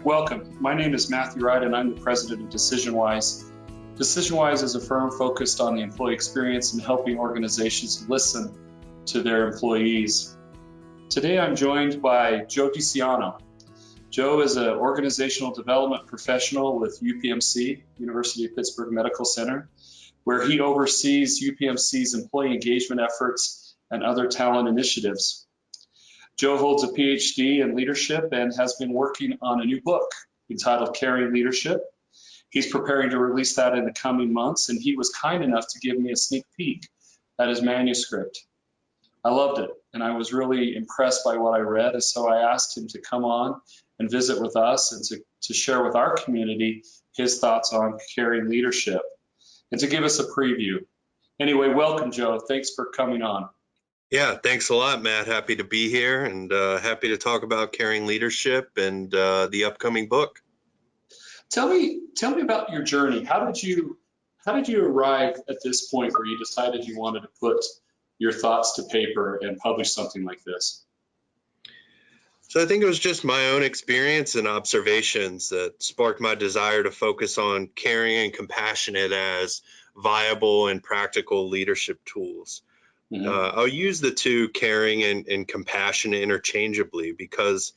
Welcome. My name is Matt Wride, and I'm the president of DecisionWise. DecisionWise is a firm focused on the employee experience and helping organizations listen to their employees. Today, I'm joined by Joe Dicianno. Joe is an organizational development professional with UPMC, University of Pittsburgh Medical Center, where he oversees UPMC's employee engagement efforts and other talent initiatives. Joe holds a PhD in leadership and has been working on a new book entitled Caring Leadership. He's preparing to release that in the coming months, and he was kind enough to give me a sneak peek at his manuscript. I loved it, and I was really impressed by what I read, and so I asked him to come on and visit with us and to share with our community his thoughts on caring leadership and to give us a preview. Anyway, welcome, Joe. Thanks for coming on. Yeah, thanks a lot, Matt. Happy to be here and happy to talk about caring leadership and the upcoming book. Tell me about your journey. How did you arrive at this point where you decided you wanted to put your thoughts to paper and publish something like this? So I think it was just my own experience and observations that sparked my desire to focus on caring and compassionate as viable and practical leadership tools. I'll use the two, caring and compassion, interchangeably, because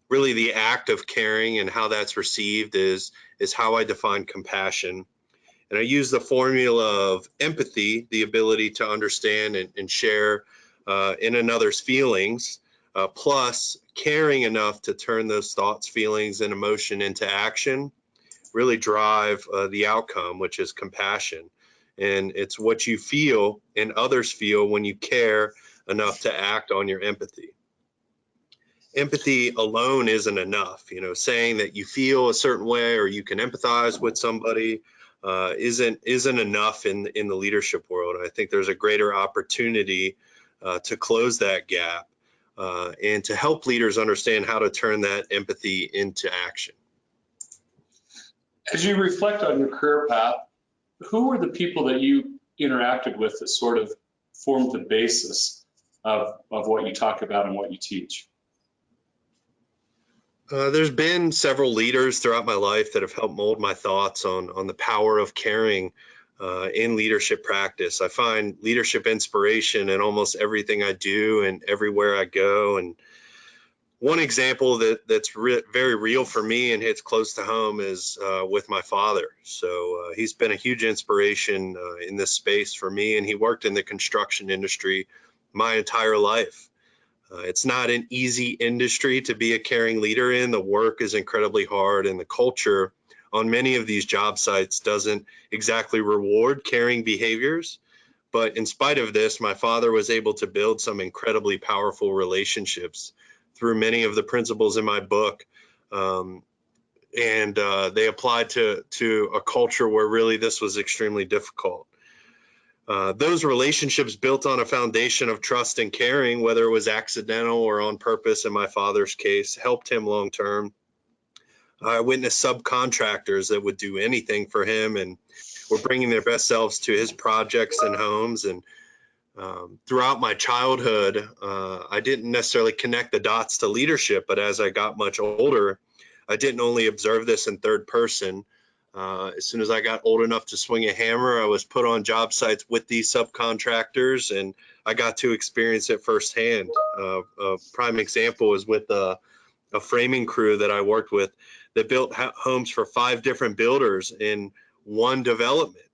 really the act of caring and how that's received is how I define compassion. And I use the formula of empathy, the ability to understand and share in another's feelings, plus caring enough to turn those thoughts, feelings, and emotion into action, really drive the outcome, which is compassion. And it's what you feel and others feel when you care enough to act on your empathy. Empathy alone isn't enough. Saying that you feel a certain way or you can empathize with somebody isn't enough in the leadership world. I think there's a greater opportunity to close that gap and to help leaders understand how to turn that empathy into action. As you reflect on your career path, who were the people that you interacted with that sort of formed the basis of what you talk about and what you teach? There's been several leaders throughout my life that have helped mold my thoughts on the power of caring in leadership practice. I find leadership inspiration in almost everything I do and everywhere I go. And one example that's very real for me and hits close to home is with my father. So he's been a huge inspiration in this space for me, and he worked in the construction industry my entire life. It's not an easy industry to be a caring leader in. The work is incredibly hard, and the culture on many of these job sites doesn't exactly reward caring behaviors. But in spite of this, my father was able to build some incredibly powerful relationships through many of the principles in my book. And they applied to a culture where really this was extremely difficult. Those relationships built on a foundation of trust and caring, whether it was accidental or on purpose in my father's case, helped him long term. I witnessed subcontractors that would do anything for him and were bringing their best selves to his projects and homes. And throughout my childhood, I didn't necessarily connect the dots to leadership, but as I got much older, I didn't only observe this in third person. As soon as I got old enough to swing a hammer, I was put on job sites with these subcontractors, and I got to experience it firsthand. A prime example is with a framing crew that I worked with that built homes for 5 different builders in one development.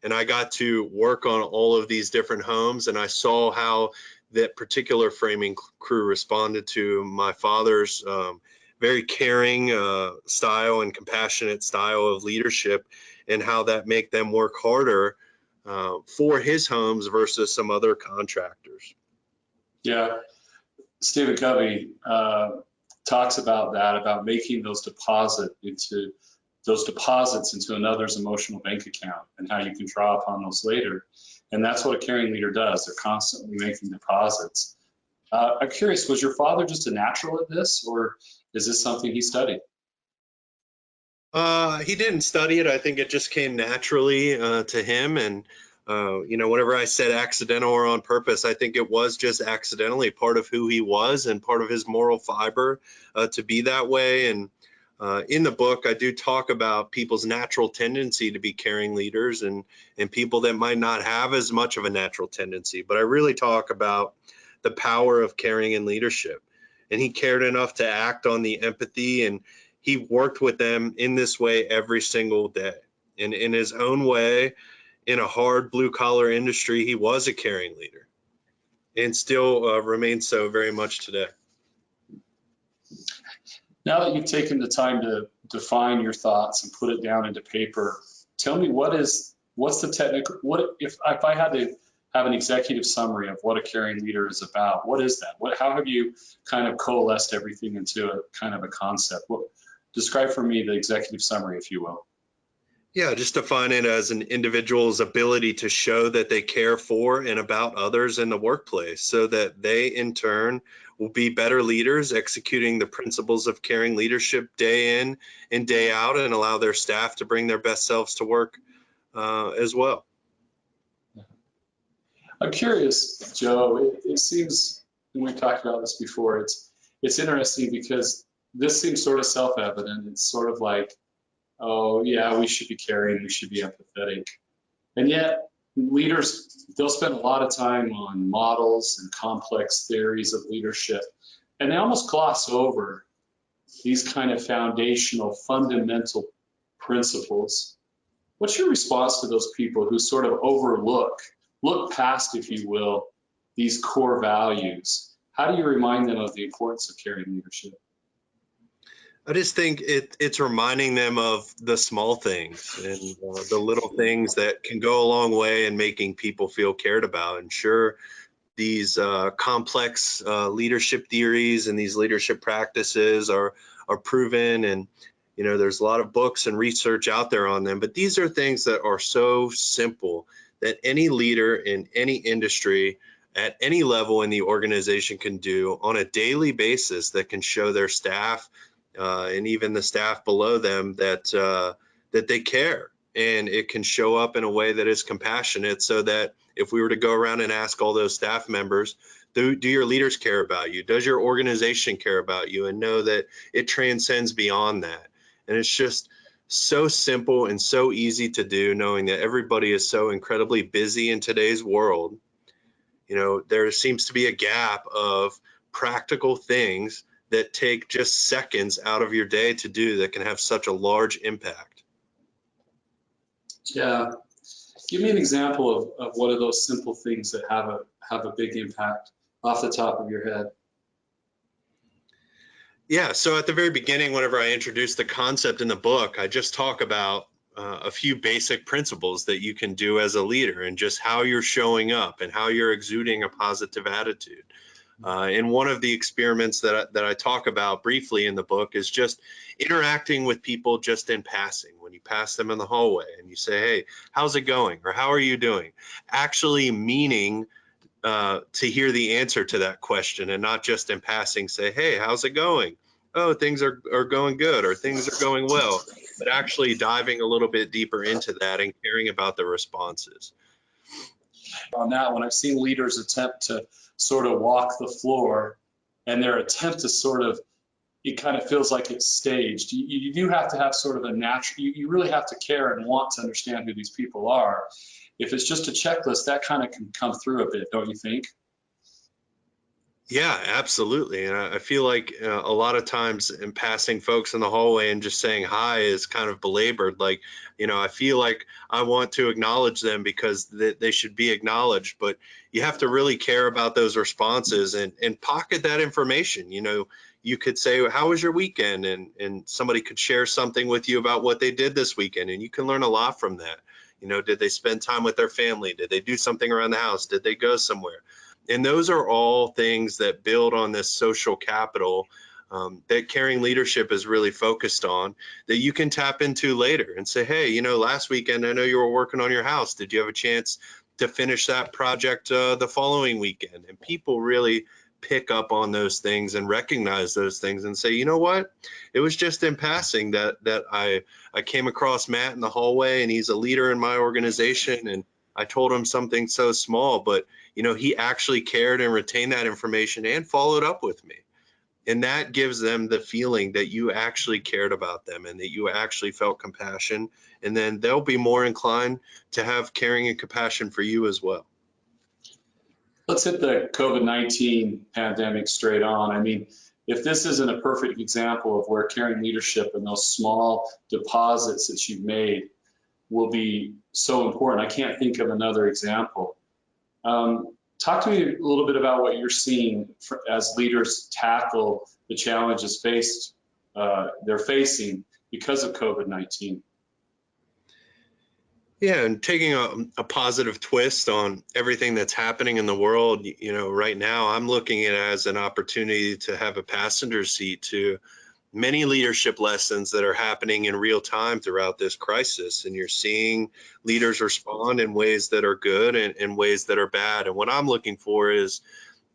And I got to work on all of these different homes, and I saw how that particular framing crew responded to my father's very caring style and compassionate style of leadership, and how that make them work harder for his homes versus some other contractors. Yeah, Stephen Covey talks about that, about making those deposits into another's emotional bank account and how you can draw upon those later. And that's what a caring leader does. They're constantly making deposits. I'm curious, was your father just a natural at this, or is this something he studied? He didn't study it. I think it just came naturally to him. And whenever I said accidental or on purpose, I think it was just accidentally part of who he was and part of his moral fiber to be that way. And In the book, I do talk about people's natural tendency to be caring leaders and people that might not have as much of a natural tendency. But I really talk about the power of caring and leadership. And he cared enough to act on the empathy, and he worked with them in this way every single day. And in his own way, in a hard blue collar industry, he was a caring leader and still remains so very much today. Now that you've taken the time to define your thoughts and put it down into paper, tell me what's the technical, if I had to have an executive summary of what a caring leader is about, what is that? How have you kind of coalesced everything into a kind of a concept? Describe for me the executive summary, if you will. Yeah, just define it as an individual's ability to show that they care for and about others in the workplace so that they in turn will be better leaders executing the principles of caring leadership day in and day out and allow their staff to bring their best selves to work as well. I'm curious, Joe, it seems, and we've talked about this before, it's interesting because this seems sort of self-evident. It's sort of like, oh yeah, we should be caring, we should be empathetic. And yet leaders, they'll spend a lot of time on models and complex theories of leadership, and they almost gloss over these kind of foundational, fundamental principles. What's your response to those people who sort of look past, if you will, these core values? How do you remind them of the importance of caring leadership? I just think it's reminding them of the small things and the little things that can go a long way in making people feel cared about. And sure, these complex leadership theories and these leadership practices are proven, and there's a lot of books and research out there on them. But these are things that are so simple that any leader in any industry at any level in the organization can do on a daily basis that can show their staff and even the staff below them that they care, and it can show up in a way that is compassionate, so that if we were to go around and ask all those staff members, do your leaders care about you? Does your organization care about you? And know that it transcends beyond that. And it's just so simple and so easy to do, knowing that everybody is so incredibly busy in today's world. There seems to be a gap of practical things that take just seconds out of your day to do that can have such a large impact. Yeah. Give me an example of one of those simple things that have a big impact off the top of your head. Yeah, so at the very beginning, whenever I introduce the concept in the book, I just talk about a few basic principles that you can do as a leader and just how you're showing up and how you're exuding a positive attitude. And one of the experiments that I talk about briefly in the book is just interacting with people just in passing. When you pass them in the hallway and you say, hey, how's it going? Or how are you doing? Actually meaning to hear the answer to that question and not just in passing say, hey, how's it going? Oh, things are going good, or things are going well, but actually diving a little bit deeper into that and caring about the responses. On that one, I've seen leaders attempt to sort of walk the floor, and their attempt to sort of, it kind of feels like it's staged. You do have to have sort of a natural, you really have to care and want to understand who these people are. If it's just a checklist, that kind of can come through a bit, don't you think? Yeah, absolutely. And I feel like a lot of times in passing folks in the hallway and just saying hi is kind of belabored. Like, I feel like I want to acknowledge them because they should be acknowledged, but you have to really care about those responses and pocket that information. You could say, how was your weekend? And somebody could share something with you about what they did this weekend, and you can learn a lot from that. Did they spend time with their family? Did they do something around the house? Did they go somewhere? And those are all things that build on this social capital that caring leadership is really focused on, that you can tap into later and say, hey, last weekend, I know you were working on your house. Did you have a chance to finish that project the following weekend? And people really pick up on those things and recognize those things and say, you know what? It was just in passing that I came across Matt in the hallway, and he's a leader in my organization, and I told him something so small, but he actually cared and retained that information and followed up with me. And that gives them the feeling that you actually cared about them and that you actually felt compassion. And then they'll be more inclined to have caring and compassion for you as well. Let's hit the COVID-19 pandemic straight on. I mean, if this isn't a perfect example of where caring leadership and those small deposits that you've made will be so important, I can't think of another example. Talk to me a little bit about what you're seeing as leaders tackle the challenges they're facing because of COVID-19. Yeah, and taking a positive twist on everything that's happening in the world, right now I'm looking at it as an opportunity to have a passenger seat to many leadership lessons that are happening in real time throughout this crisis. And you're seeing leaders respond in ways that are good and in ways that are bad. And what I'm looking for is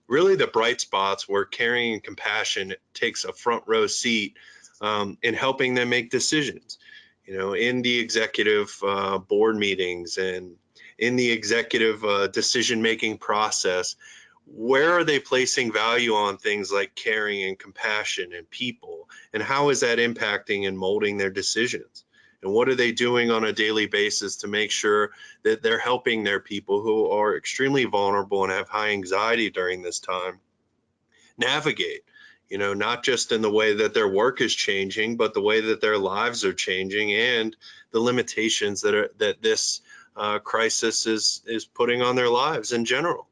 really the bright spots where caring and compassion takes a front row seat in helping them make decisions. In the executive board meetings and in the executive decision-making process, where are they placing value on things like caring and compassion and people? And how is that impacting and molding their decisions? And what are they doing on a daily basis to make sure that they're helping their people who are extremely vulnerable and have high anxiety during this time navigate? Not just in the way that their work is changing, but the way that their lives are changing and the limitations that this crisis is putting on their lives in general.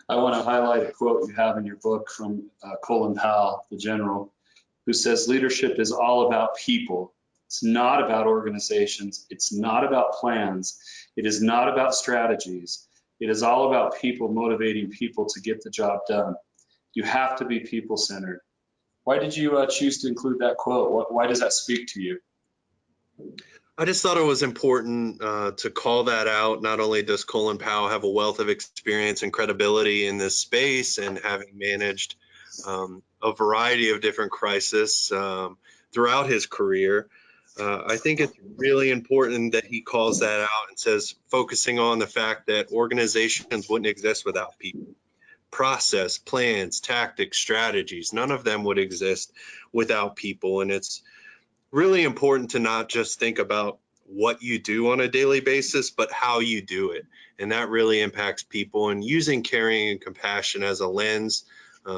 I want to highlight a quote you have in your book from Colin Powell, the general, who says, leadership is all about people. It's not about organizations. It's not about plans. It is not about strategies. It is all about people, motivating people to get the job done. You have to be people-centered. Why did you choose to include that quote? Why does that speak to you? I just thought it was important to call that out. Not only does Colin Powell have a wealth of experience and credibility in this space and having managed a variety of different crises throughout his career, I think it's really important that he calls that out and says, focusing on the fact that organizations wouldn't exist without people. Process, plans, tactics, strategies, none of them would exist without people. And it's really important to not just think about what you do on a daily basis, but how you do it. And that really impacts people, and using caring and compassion as a lens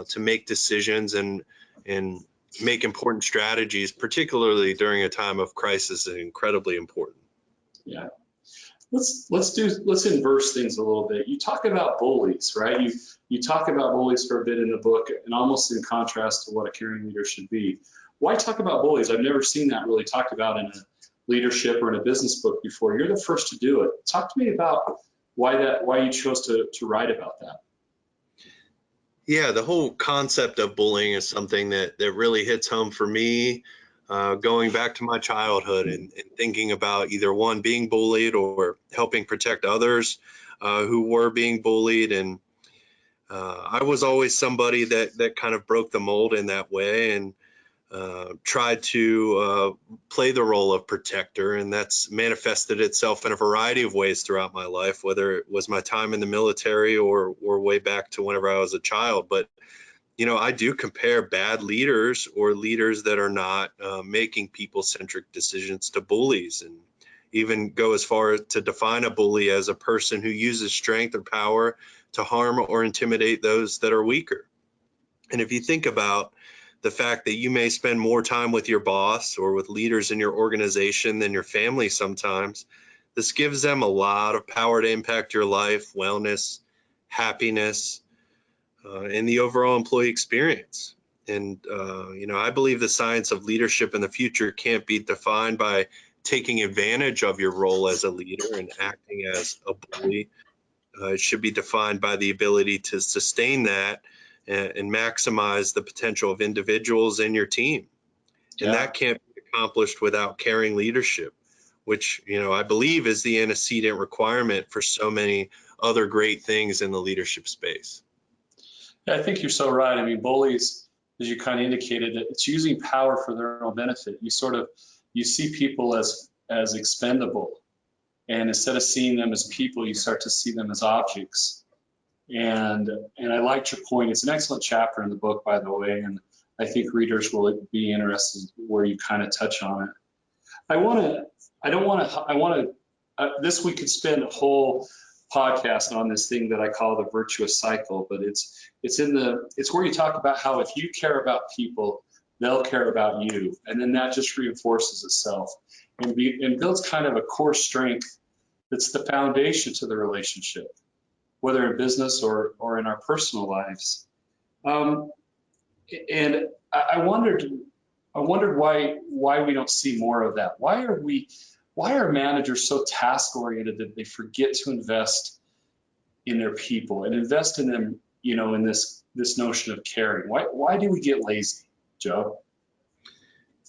to make decisions and make important strategies, particularly during a time of crisis, is incredibly important. Yeah. Let's inverse things a little bit. You talk about bullies, right? You talk about bullies for a bit in the book, and almost in contrast to what a caring leader should be. Why talk about bullies? I've never seen that really talked about in a leadership or in a business book before. You're the first to do it. Talk to me about why you chose to write about that. Yeah, the whole concept of bullying is something that really hits home for me, going back to my childhood and thinking about either one, being bullied, or helping protect others who were being bullied. And I was always somebody that kind of broke the mold in that way and tried to play the role of protector. And that's manifested itself in a variety of ways throughout my life, whether it was my time in the military or way back to whenever I was a child. But I do compare bad leaders or leaders that are not making people-centric decisions to bullies, and even go as far as to define a bully as a person who uses strength or power to harm or intimidate those that are weaker. And if you think about the fact that you may spend more time with your boss or with leaders in your organization than your family sometimes, this gives them a lot of power to impact your life, wellness, happiness, and the overall employee experience. And, I believe the science of leadership in the future can't be defined by taking advantage of your role as a leader and acting as a bully. It should be defined by the ability to sustain that and maximize the potential of individuals in your team. And that can't be accomplished without caring leadership, which, I believe is the antecedent requirement for so many other great things in the leadership space. Yeah, I think you're so right. I mean, bullies, as you kind of indicated, it's using power for their own benefit. You see people as expendable, and instead of seeing them as people, you start to see them as objects. And I liked your point. It's an excellent chapter in the book, by the way, and I think readers will be interested where you kind of touch on it. This we could spend a whole podcast on this thing that I call the virtuous cycle, but it's where you talk about how if you care about people, they'll care about you, and then that just reinforces itself and builds kind of a core strength that's the foundation to the relationship, whether in business or in our personal lives. And I wondered why we don't see more of that. Why are managers so task oriented that they forget to invest in their people and invest in them, in this notion of caring? Why do we get lazy, Joe?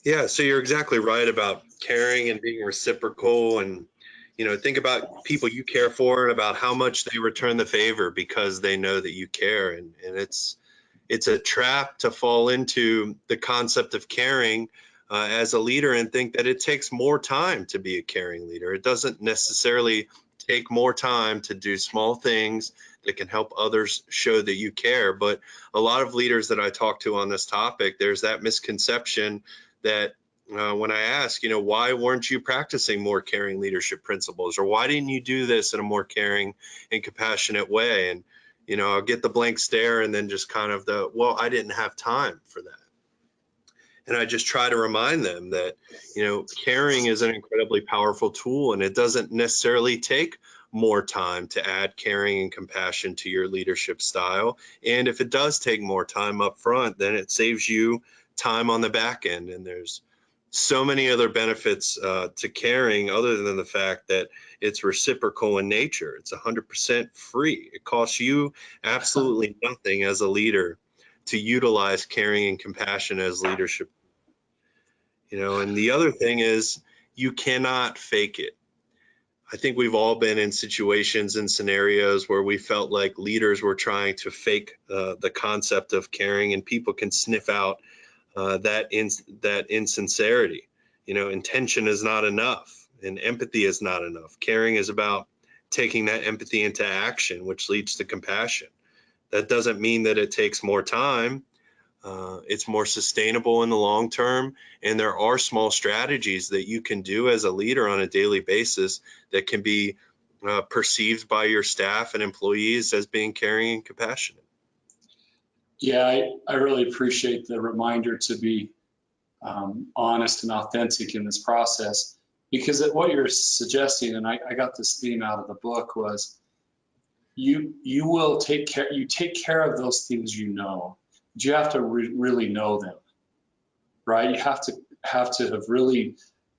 Yeah, so you're exactly right about caring and being reciprocal, and think about people you care for and about how much they return the favor because they know that you care. And it's a trap to fall into the concept of caring as a leader and think that it takes more time to be a caring leader. It doesn't necessarily take more time to do small things that can help others show that you care. But a lot of leaders that I talk to on this topic, there's that misconception that when I ask, why weren't you practicing more caring leadership principles, or why didn't you do this in a more caring and compassionate way? And I'll get the blank stare and then just kind of well, I didn't have time for that. And I just try to remind them that, caring is an incredibly powerful tool, and it doesn't necessarily take more time to add caring and compassion to your leadership style. And if it does take more time up front, then it saves you time on the back end. And there's so many other benefits to caring other than the fact that it's reciprocal in nature. It's 100% free. It costs you absolutely nothing as a leader to utilize caring and compassion as leadership. And the other thing is you cannot fake it. I think we've all been in situations and scenarios where we felt like leaders were trying to fake the concept of caring, and people can sniff out that insincerity. Intention is not enough, and empathy is not enough. Caring is about taking that empathy into action, which leads to compassion. That doesn't mean that it takes more time. It's more sustainable in the long term, and there are small strategies that you can do as a leader on a daily basis that can be perceived by your staff and employees as being caring and compassionate. Yeah, I really appreciate the reminder to be honest and authentic in this process, because what you're suggesting, and I got this theme out of the book, was you take care of those things, but you have to really know them, right? You have to have really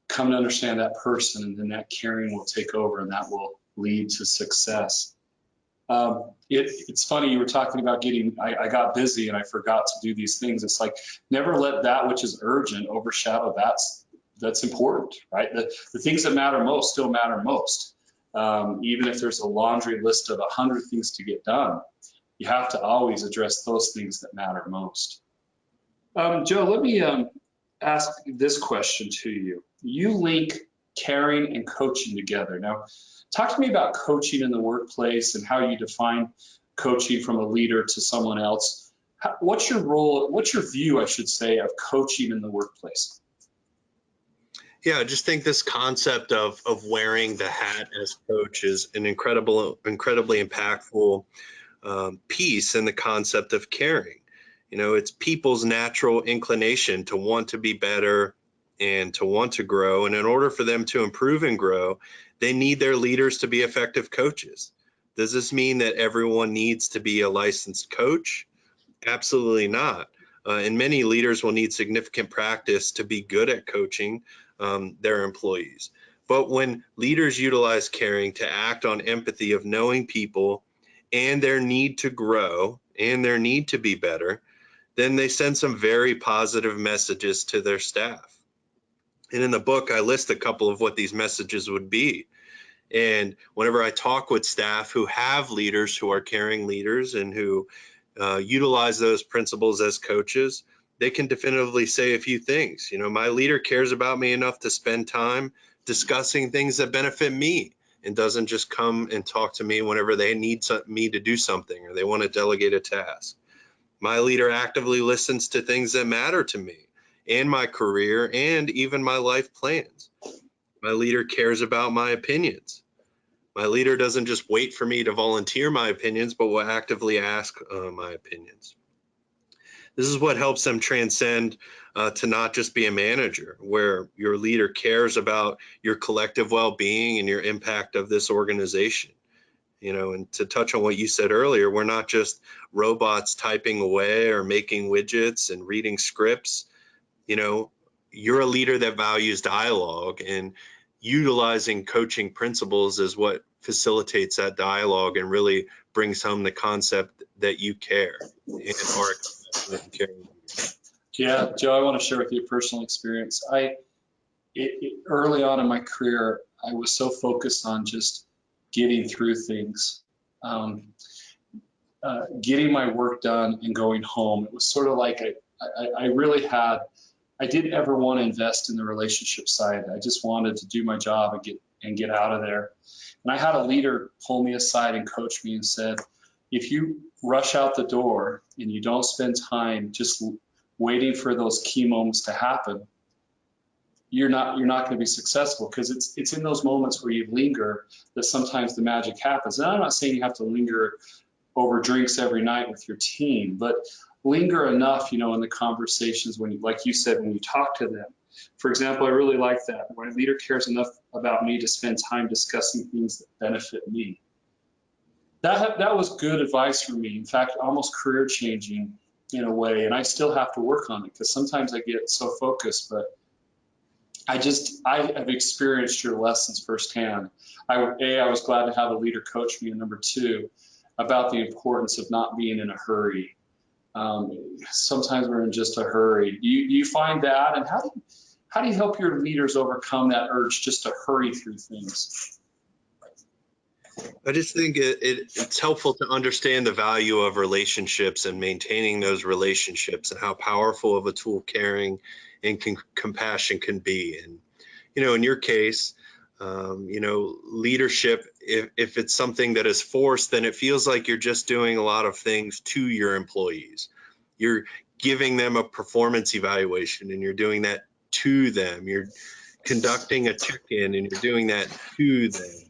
come to understand that person, and then that caring will take over, and that will lead to success. It's funny, you were talking about I got busy and I forgot to do these things. It's like, never let that which is urgent overshadow that's important, right? The things that matter most still matter most. Even if there's a laundry list of 100 things to get done, you have to always address those things that matter most. Joe, let me ask this question to you. You link caring and coaching together. Now, talk to me about coaching in the workplace and how you define coaching from a leader to someone else. What's your role, what's your view, I should say, of coaching in the workplace? Yeah, I just think this concept of wearing the hat as coach is an incredibly impactful piece in the concept of caring. It's people's natural inclination to want to be better and to want to grow. And in order for them to improve and grow, they need their leaders to be effective coaches. Does this mean that everyone needs to be a licensed coach? Absolutely not. And many leaders will need significant practice to be good at coaching their employees. But when leaders utilize caring to act on empathy of knowing people and their need to grow and their need to be better, then they send some very positive messages to their staff. And in the book, I list a couple of what these messages would be. And whenever I talk with staff who have leaders who are caring leaders and who utilize those principles as coaches, they can definitively say a few things. My leader cares about me enough to spend time discussing things that benefit me and doesn't just come and talk to me whenever they need me to do something or they want to delegate a task. My leader actively listens to things that matter to me and my career and even my life plans. My leader cares about my opinions. My leader doesn't just wait for me to volunteer my opinions, but will actively ask my opinions. This is what helps them transcend to not just be a manager, where your leader cares about your collective well-being and your impact of this organization. And to touch on what you said earlier, we're not just robots typing away or making widgets and reading scripts. You're a leader that values dialogue, and utilizing coaching principles is what facilitates that dialogue and really brings home the concept that you care and are a caring. Yeah, Joe, I want to share with you a personal experience. Early on in my career, I was so focused on just getting through things, getting my work done and going home. It was sort of like I didn't ever want to invest in the relationship side. I just wanted to do my job and get out of there. And I had a leader pull me aside and coach me and said, if you rush out the door and you don't spend time just waiting for those key moments to happen, you're not going to be successful, because it's in those moments where you linger that sometimes the magic happens. And I'm not saying you have to linger over drinks every night with your team, but linger enough, in the conversations when, like you said, when you talk to them. For example, I really like that. When a leader cares enough about me to spend time discussing things that benefit me. That was good advice for me. In fact, almost career changing in a way. And I still have to work on it, because sometimes I get so focused, but I have experienced your lessons firsthand. I was glad to have a leader coach me, and number two, about the importance of not being in a hurry. Sometimes we're in just a hurry. Do you find that? And how do you help your leaders overcome that urge just to hurry through things? I just think it's helpful to understand the value of relationships and maintaining those relationships, and how powerful of a tool caring and compassion can be. And, in your case, leadership, if it's something that is forced, then it feels like you're just doing a lot of things to your employees. You're giving them a performance evaluation, and you're doing that to them. You're conducting a check-in, and you're doing that to them.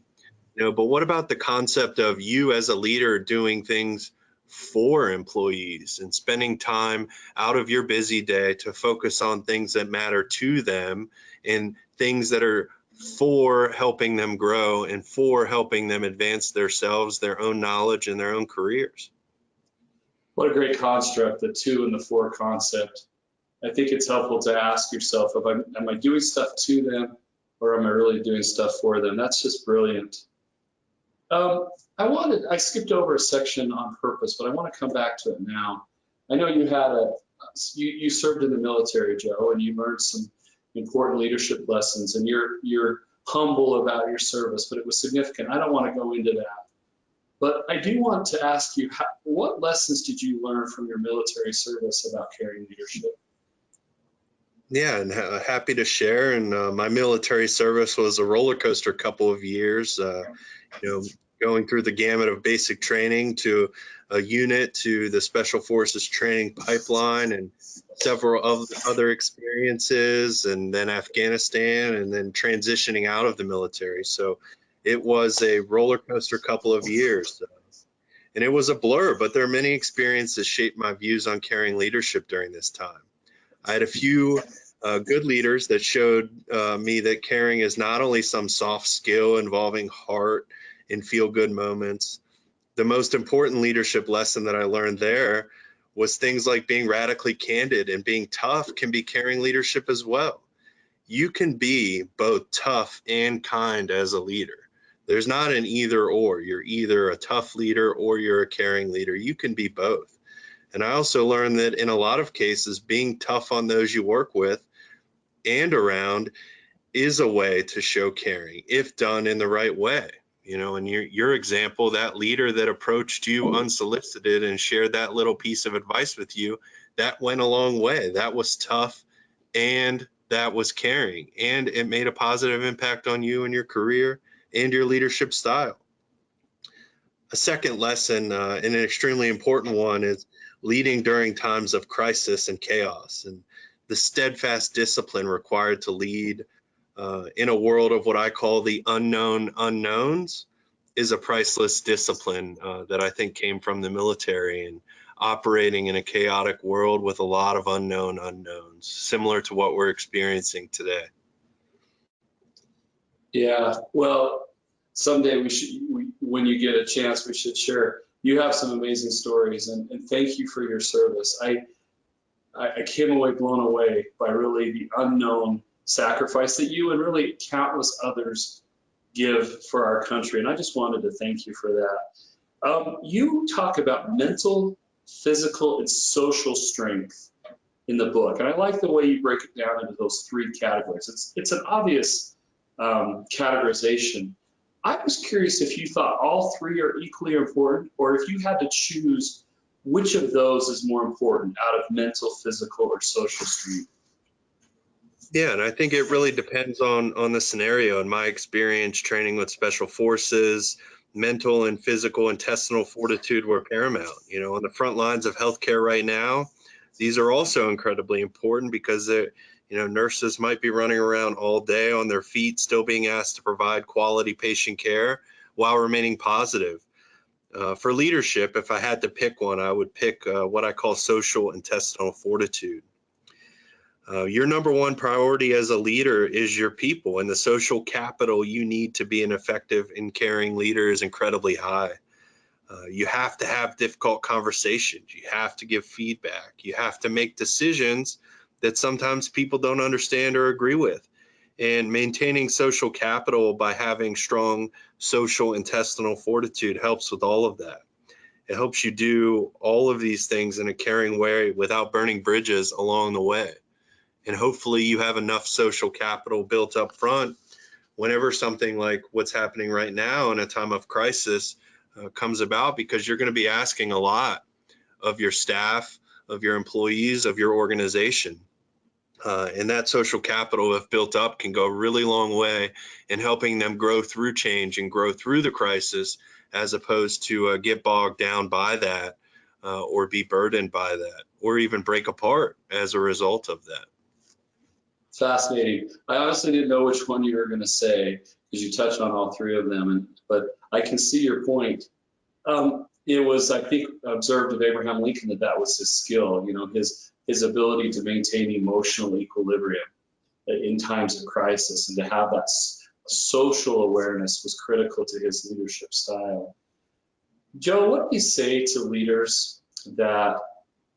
But what about the concept of you as a leader doing things for employees and spending time out of your busy day to focus on things that matter to them and things that are for helping them grow and for helping them advance themselves, their own knowledge, and their own careers? What a great construct, the two and the four concept. I think it's helpful to ask yourself, am I doing stuff to them, or am I really doing stuff for them? That's just brilliant. I skipped over a section on purpose, but I want to come back to it now. I know you served in the military, Joe, and you learned some important leadership lessons, and you're humble about your service, but it was significant. I don't want to go into that, but I do want to ask you, what lessons did you learn from your military service about caring leadership? Yeah, and happy to share. And my military service was a roller coaster couple of years, going through the gamut of basic training to a unit to the Special Forces training pipeline and several other experiences, and then Afghanistan, and then transitioning out of the military. So it was a roller coaster couple of years. And it was a blur, but there are many experiences that shaped my views on caring leadership during this time. I had a few good leaders that showed me that caring is not only some soft skill involving heart and feel-good moments. The most important leadership lesson that I learned there was things like being radically candid and being tough can be caring leadership as well. You can be both tough and kind as a leader. There's not an either or. You're either a tough leader or you're a caring leader. You can be both. And I also learned that in a lot of cases, being tough on those you work with and around is a way to show caring if done in the right way. In your example, that leader that approached you unsolicited and shared that little piece of advice with you, that went a long way. That was tough, and that was caring, and it made a positive impact on you and your career and your leadership style. A second lesson, and an extremely important one, is leading during times of crisis and chaos, and the steadfast discipline required to lead in a world of what I call the unknown unknowns is a priceless discipline that I think came from the military and operating in a chaotic world with a lot of unknown unknowns, similar to what we're experiencing today. Yeah, well, someday when you get a chance, we should share. You have some amazing stories, and thank you for your service. I came away blown away by really the unknown sacrifice that you and really countless others give for our country, and I just wanted to thank you for that. You talk about mental, physical, and social strength in the book, and I like the way you break it down into those three categories. It's an obvious categorization. I was curious if you thought all three are equally important, or if you had to choose which of those is more important out of mental, physical, or social strength. Yeah, and I think it really depends on the scenario. In my experience training with special forces, mental and physical intestinal fortitude were paramount. You know, on the front lines of healthcare right now, these are also incredibly important because nurses might be running around all day on their feet, still being asked to provide quality patient care while remaining positive. For leadership, if I had to pick one, I would pick what I call social intestinal fortitude. Your number one priority as a leader is your people, and the social capital you need to be an effective and caring leader is incredibly high. You have to have difficult conversations. You have to give feedback. You have to make decisions that sometimes people don't understand or agree with. And maintaining social capital by having strong social intestinal fortitude helps with all of that. It helps you do all of these things in a caring way without burning bridges along the way. And hopefully you have enough social capital built up front whenever something like what's happening right now in a time of crisis comes about, because you're going to be asking a lot of your staff, of your employees, of your organization. And that social capital, if built up, can go a really long way in helping them grow through change and grow through the crisis, as opposed to get bogged down by that or be burdened by that, or even break apart as a result of that. Fascinating. I honestly didn't know which one you were going to say because you touched on all three of them, but I can see your point. It was, I think, observed of Abraham Lincoln that was his skill, his ability to maintain emotional equilibrium in times of crisis, and to have that social awareness was critical to his leadership style. Joe, what do you say to leaders that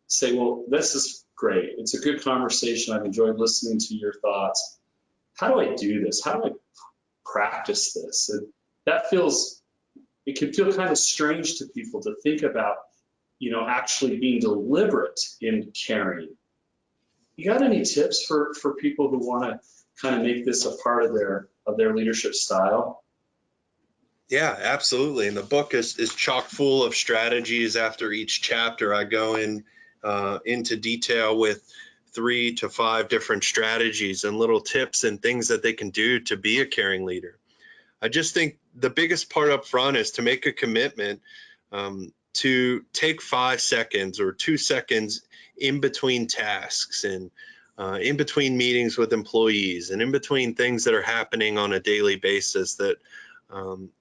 say, well, this is great. It's a good conversation. I've enjoyed listening to your thoughts. How do I do this? How do I practice this? And it can feel kind of strange to people to think about, actually being deliberate in caring. You got any tips for people who want to kind of make this a part of their leadership style? Yeah, absolutely. And the book is chock full of strategies. After each chapter, I go into detail with 3 to 5 different strategies and little tips and things that they can do to be a caring leader. I just think the biggest part up front is to make a commitment to take 5 seconds or 2 seconds in between tasks and in between meetings with employees and in between things that are happening on a daily basis that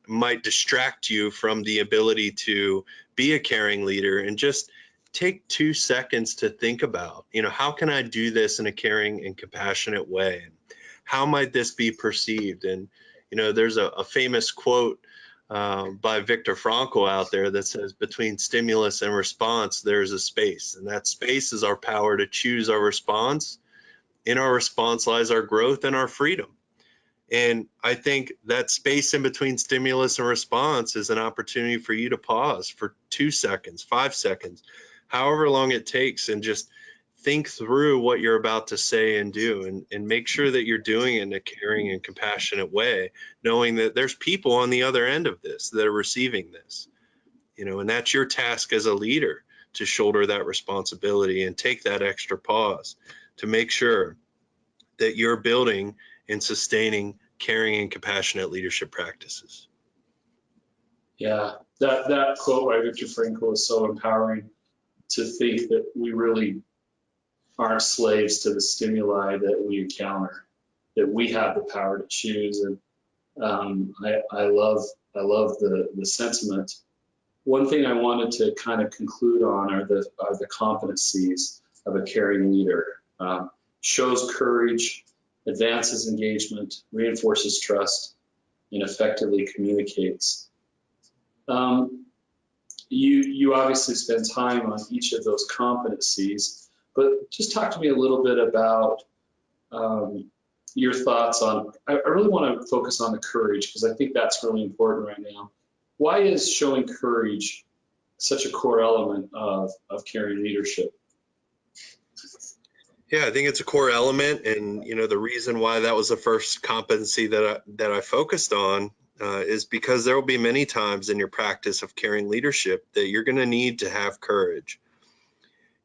might distract you from the ability to be a caring leader, and just take 2 seconds to think about, how can I do this in a caring and compassionate way? How might this be perceived? And, there's a famous quote by Viktor Frankl out there that says, between stimulus and response, there's a space. And that space is our power to choose our response. In our response lies our growth and our freedom. And I think that space in between stimulus and response is an opportunity for you to pause for 2 seconds, 5 seconds, however long it takes, and just think through what you're about to say and do, and make sure that you're doing it in a caring and compassionate way, knowing that there's people on the other end of this that are receiving this, and that's your task as a leader, to shoulder that responsibility and take that extra pause to make sure that you're building and sustaining caring and compassionate leadership practices. Yeah, that quote by Viktor Frankl is so empowering, to think that we really aren't slaves to the stimuli that we encounter, that we have the power to choose. And I love the sentiment. One thing I wanted to kind of conclude on are the competencies of a caring leader. Shows courage, advances engagement, reinforces trust, and effectively communicates. You obviously spend time on each of those competencies, but just talk to me a little bit about your thoughts on, I really want to focus on the courage, because I think that's really important right now. Why is showing courage such a core element of caring leadership? Yeah, I think it's a core element, and the reason why that was the first competency that I focused on is because there will be many times in your practice of caring leadership that you're going to need to have courage.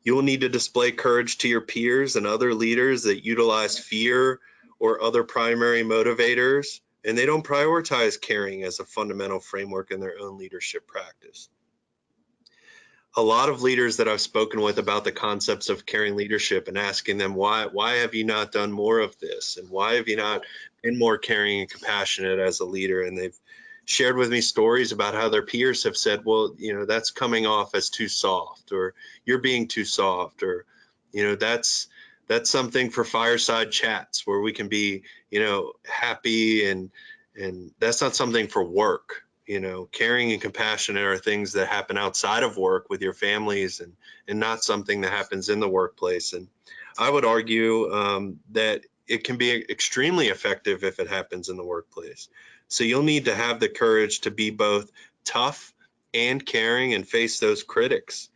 You will need to display courage to your peers and other leaders that utilize fear or other primary motivators, and they don't prioritize caring as a fundamental framework in their own leadership practice. A lot of leaders that I've spoken with about the concepts of caring leadership and asking them, why have you not done more of this? And why have you not been more caring and compassionate as a leader? And they've shared with me stories about how their peers have said, well, that's coming off as too soft, or you're being too soft, or, that's something for fireside chats where we can be, happy, and that's not something for work. Caring and compassionate are things that happen outside of work with your families, and not something that happens in the workplace. And I would argue that it can be extremely effective if it happens in the workplace. So you'll need to have the courage to be both tough and caring and face those critics.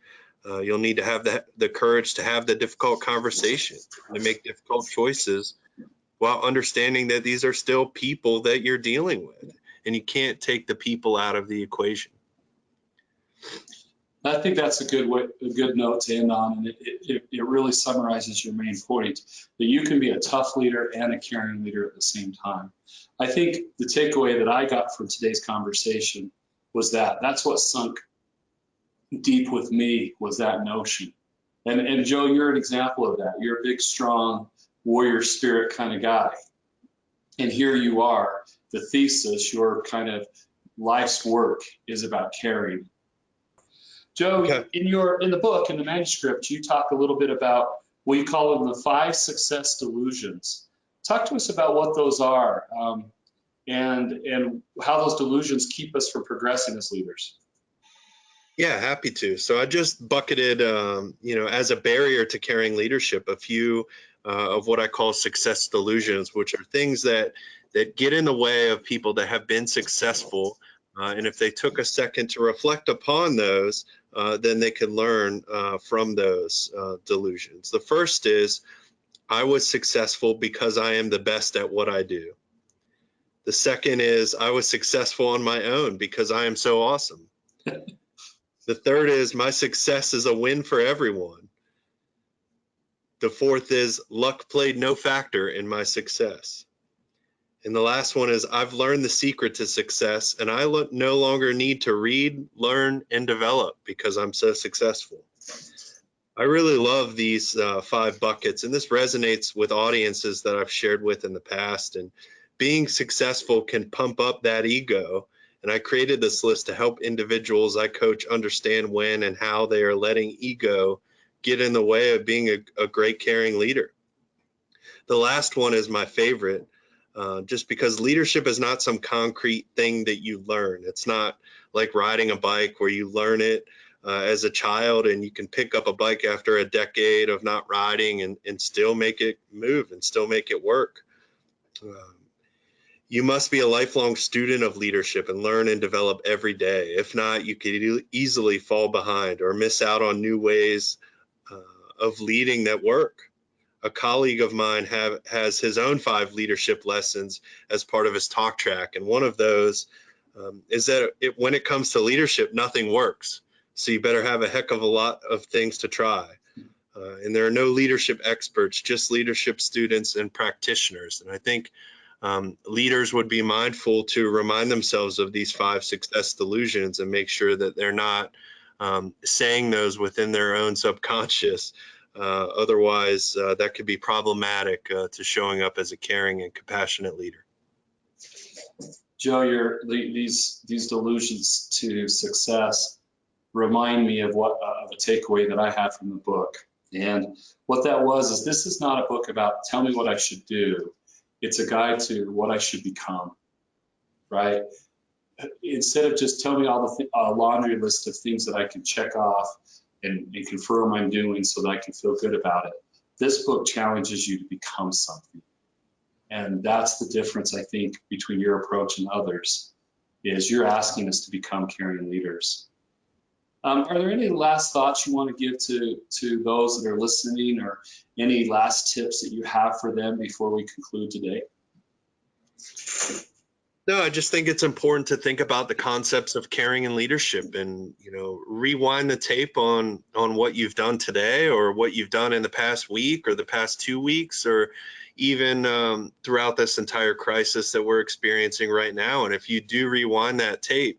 You'll need to have the courage to have the difficult conversation, to make difficult choices, while understanding that these are still people that you're dealing with, and you can't take the people out of the equation. I think that's a good note to end on, and it really summarizes your main point, that you can be a tough leader and a caring leader at the same time. I think the takeaway that I got from today's conversation was that's what sunk deep with me, was that notion. And Joe, you're an example of that. You're a big, strong, warrior spirit kind of guy. And here you are, the thesis, your kind of life's work is about caring. Joe, Okay. in the book, in the manuscript, you talk a little bit about what you call them the 5 success delusions. Talk to us about what those are, and how those delusions keep us from progressing as leaders. Yeah, happy to. So I just bucketed, as a barrier to caring leadership, a few of what I call success delusions, which are things that get in the way of people that have been successful. And if they took a second to reflect upon those, then they could learn from those delusions. The first is, I was successful because I am the best at what I do. The second is, I was successful on my own because I am so awesome. The third is, my success is a win for everyone. The fourth is, luck played no factor in my success. And the last one is, I've learned the secret to success, and I no longer need to read, learn, and develop because I'm so successful. I really love these 5 buckets, and this resonates with audiences that I've shared with in the past. And being successful can pump up that ego. And I created this list to help individuals I coach understand when and how they are letting ego get in the way of being a great caring leader. The last one is my favorite, just because leadership is not some concrete thing that you learn. It's not like riding a bike where you learn it as a child and you can pick up a bike after a decade of not riding and still make it move and still make it work. You must be a lifelong student of leadership and learn and develop every day. If not, you could easily fall behind or miss out on new ways of leading that work. A colleague of mine has his own 5 leadership lessons as part of his talk track. And one of those is that when it comes to leadership, nothing works. So you better have a heck of a lot of things to try. And there are no leadership experts, just leadership students and practitioners. And I think leaders would be mindful to remind themselves of these 5 success delusions and make sure that they're not saying those within their own subconscious. Otherwise, that could be problematic to showing up as a caring and compassionate leader. Joe, these delusions to success remind me of a takeaway that I had from the book. And what that was is, this is not a book about tell me what I should do. It's a guide to what I should become, right? Instead of just tell me all the laundry list of things that I can check off and confirm I'm doing so that I can feel good about it. This book challenges you to become something. And that's the difference, I think, between your approach and others, is you're asking us to become caring leaders. Are there any last thoughts you want to give to those that are listening, or any last tips that you have for them before we conclude today? No, I just think it's important to think about the concepts of caring and leadership, and rewind the tape on what you've done today, or what you've done in the past week or the past 2 weeks, or even throughout this entire crisis that we're experiencing right now. And if you do rewind that tape,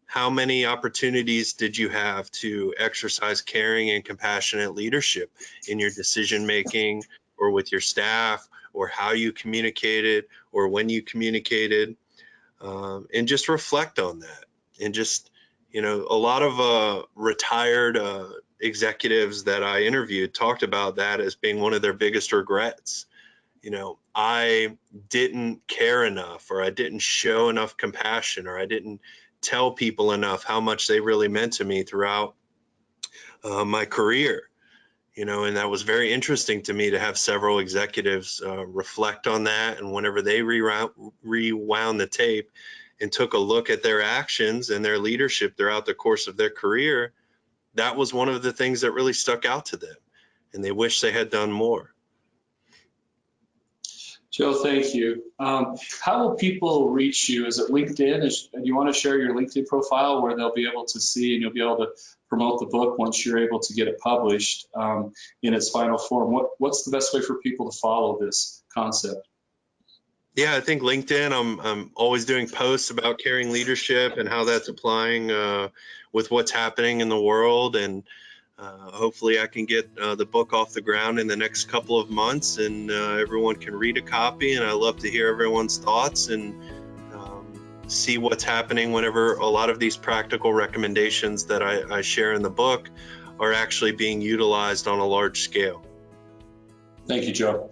how many opportunities did you have to exercise caring and compassionate leadership in your decision making, or with your staff, or how you communicated, or when you communicated? And just reflect on that. And just, a lot of retired executives that I interviewed talked about that as being one of their biggest regrets. I didn't care enough, or I didn't show enough compassion, or I didn't tell people enough how much they really meant to me throughout my career. And that was very interesting to me to have several executives reflect on that. And whenever they rewound the tape and took a look at their actions and their leadership throughout the course of their career, that was one of the things that really stuck out to them, and they wish they had done more. Joe, thank you. How will people reach you? Is it LinkedIn? Do you want to share your LinkedIn profile where they'll be able to see, and you'll be able to promote the book once you're able to get it published in its final form? What's the best way for people to follow this concept? Yeah, I think LinkedIn, I'm always doing posts about caring leadership and how that's applying with what's happening in the world. And hopefully I can get the book off the ground in the next couple of months, and everyone can read a copy. And I love to hear everyone's thoughts and see what's happening whenever a lot of these practical recommendations that I share in the book are actually being utilized on a large scale. Thank you, Joe.